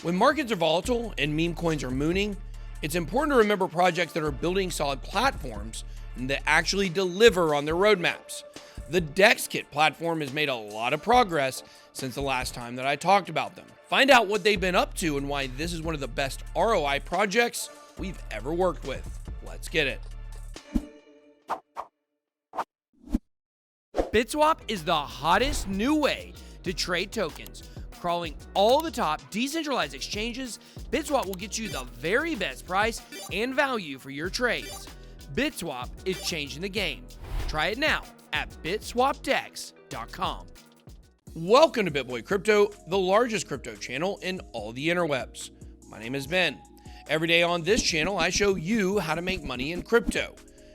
When markets are volatile and meme coins are mooning, it's important to remember projects that are building solid platforms and that actually deliver on their roadmaps. The DexKit platform has made a lot of progress since the last time that I talked about them. Find out what they've been up to and why this is one of the best ROI projects we've ever worked with. Let's get it. BitSwap is the hottest new way to trade tokens. Crawling all the top decentralized exchanges, BitSwap will get you the very best price and value for your trades. BitSwap is changing the game. Try it now at bitswapdex.com. Welcome to BitBoy Crypto, the largest crypto channel in all the interwebs. My name is Ben. Every day on this channel, I show you how to make money in crypto.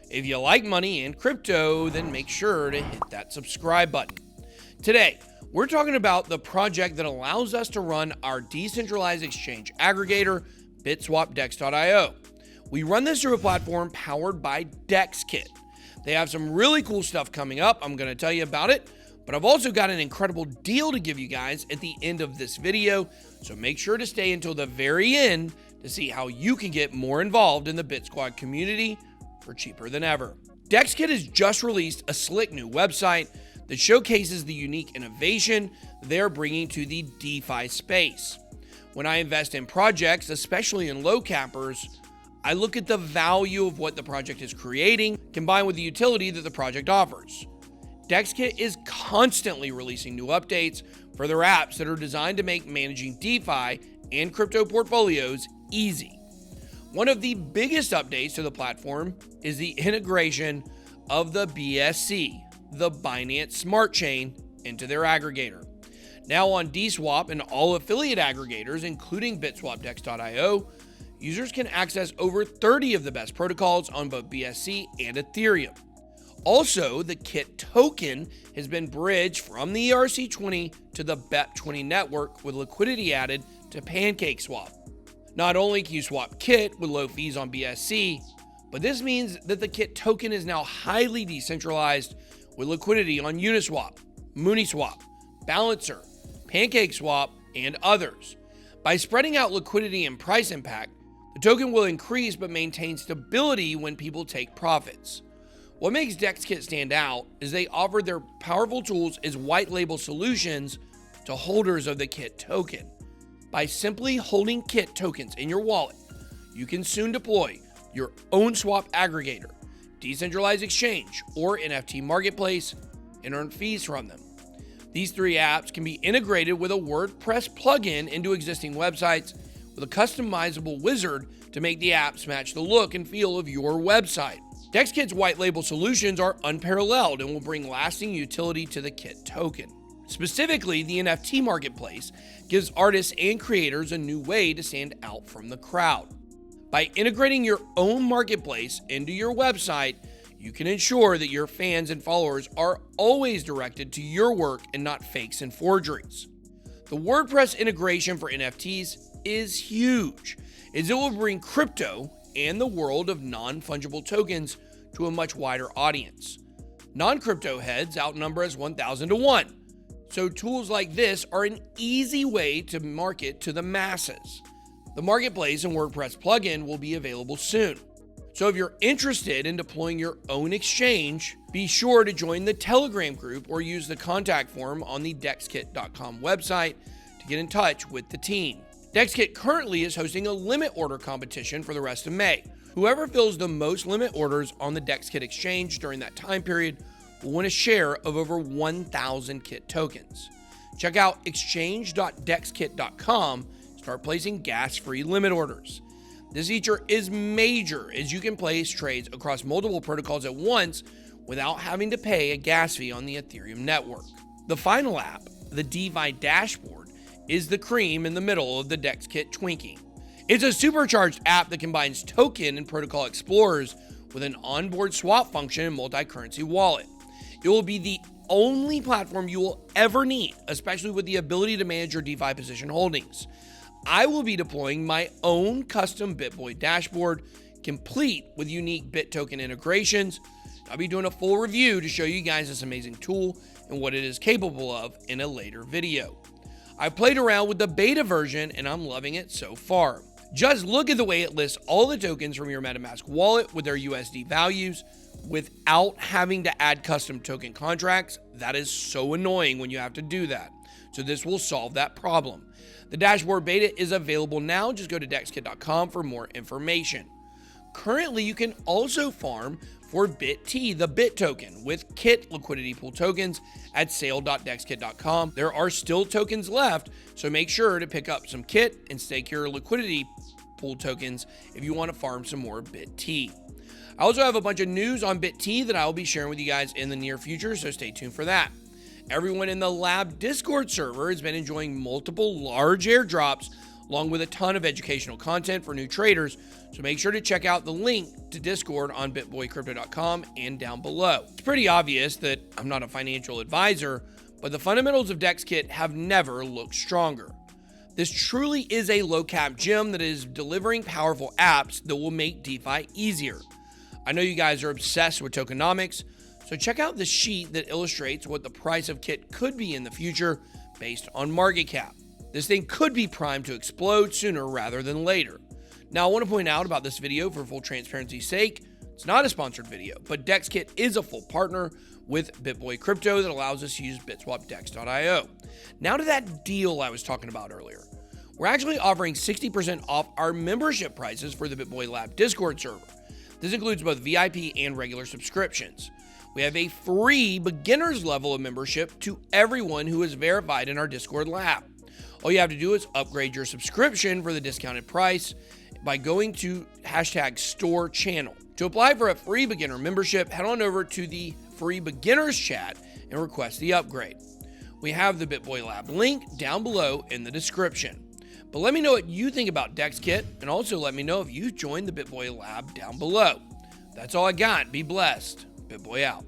If you like money in crypto, then make sure to hit that subscribe button. Today, we're talking about the project that allows us to run our decentralized exchange aggregator, bitswapdex.io. We run this through a platform powered by DexKit. They have some really cool stuff coming up. I'm going to tell you about it, but I've also got an incredible deal to give you guys at the end of this video, so make sure to stay until the very end to see how you can get more involved in the BitSquad community for cheaper than ever. DexKit has just released a slick new website that showcases the unique innovation they're bringing to the DeFi space. When I invest in projects, especially in low cappers, I look at the value of what the project is creating combined with the utility that the project offers. DexKit is constantly releasing new updates for their apps that are designed to make managing DeFi and crypto portfolios easy. One of the biggest updates to the platform is the integration of the BSC, the Binance Smart Chain, into their aggregator. Now on DSwap and all affiliate aggregators, including bitswapdex.io, users can access over 30 of the best protocols on both BSC and Ethereum. Also, the KIT token has been bridged from the ERC20 to the BEP20 network with liquidity added to PancakeSwap. Not only can you swap KIT with low fees on BSC, but this means that the KIT token is now highly decentralized with liquidity on Uniswap, Uniswap, Balancer, PancakeSwap, and others. By spreading out liquidity and price impact, the token will increase but maintain stability when people take profits. What makes DexKit stand out is they offer their powerful tools as white label solutions to holders of the KIT token. By simply holding KIT tokens in your wallet, you can soon deploy your own swap aggregator, decentralized exchange, or NFT Marketplace and earn fees from them. These three apps can be integrated with a WordPress plugin into existing websites with a customizable wizard to make the apps match the look and feel of your website. DexKit's white label solutions are unparalleled and will bring lasting utility to the KIT token. Specifically, the NFT Marketplace gives artists and creators a new way to stand out from the crowd. By integrating your own marketplace into your website, you can ensure that your fans and followers are always directed to your work and not fakes and forgeries. The WordPress integration for NFTs is huge, as it will bring crypto and the world of non-fungible tokens to a much wider audience. Non-crypto heads outnumber us 1,000 to 1, so tools like this are an easy way to market to the masses. The Marketplace and WordPress plugin will be available soon. So if you're interested in deploying your own exchange, be sure to join the Telegram group or use the contact form on the DexKit.com website to get in touch with the team. DexKit currently is hosting a limit order competition for the rest of May. Whoever fills the most limit orders on the DexKit exchange during that time period will win a share of over 1,000 KIT tokens. Check out exchange.dexkit.com. Start placing gas-free limit orders. This feature is major as you can place trades across multiple protocols at once without having to pay a gas fee on the Ethereum network. The final app, the DeFi Dashboard, is the cream in the middle of the DexKit Twinkie. It's a supercharged app that combines token and protocol explorers with an onboard swap function and multi-currency wallet. It will be the only platform you will ever need, especially with the ability to manage your DeFi position holdings. I will be deploying my own custom BitBoy dashboard, complete with unique Bit token integrations. I'll be doing a full review to show you guys this amazing tool and what it is capable of in a later video. I've played around with the beta version and I'm loving it so far. Just look at the way it lists all the tokens from your MetaMask wallet with their USD values without having to add custom token contracts. That is so annoying when you have to do that. So this will solve that problem. The dashboard beta is available now. Just go to DexKit.com for more information. Currently, you can also farm for BitT, the BIT token, with KIT liquidity pool tokens at sale.dexkit.com. There are still tokens left, so make sure to pick up some KIT and stake your liquidity pool tokens if you want to farm some more BitT. I also have a bunch of news on BitT that I will be sharing with you guys in the near future, so stay tuned for that. Everyone in the Lab Discord server has been enjoying multiple large airdrops along with a ton of educational content for new traders, so make sure to check out the link to Discord on bitboycrypto.com and down below. It's pretty obvious that I'm not a financial advisor, but the fundamentals of DexKit have never looked stronger. This truly is a low-cap gem that is delivering powerful apps that will make DeFi easier. I know you guys are obsessed with tokenomics, so check out the sheet that illustrates what the price of KIT could be in the future based on market cap. This thing could be primed to explode sooner rather than later. Now, I want to point out about this video for full transparency's sake, it's not a sponsored video, but DexKit is a full partner with BitBoy Crypto that allows us to use BitswapDex.io. Now to that deal I was talking about earlier. We're actually offering 60% off our membership prices for the BitBoy Lab Discord server. This includes both VIP and regular subscriptions. We have a free beginner's level of membership to everyone who is verified in our Discord lab. All you have to do is upgrade your subscription for the discounted price by going to #store channel. To apply for a free beginner membership, head on over to the free beginners chat and request the upgrade. We have the BitBoy Lab link down below in the description. But let me know what you think about DexKit, and also let me know if you joined the BitBoy Lab down below. That's all I got. Be blessed. BitBoy out.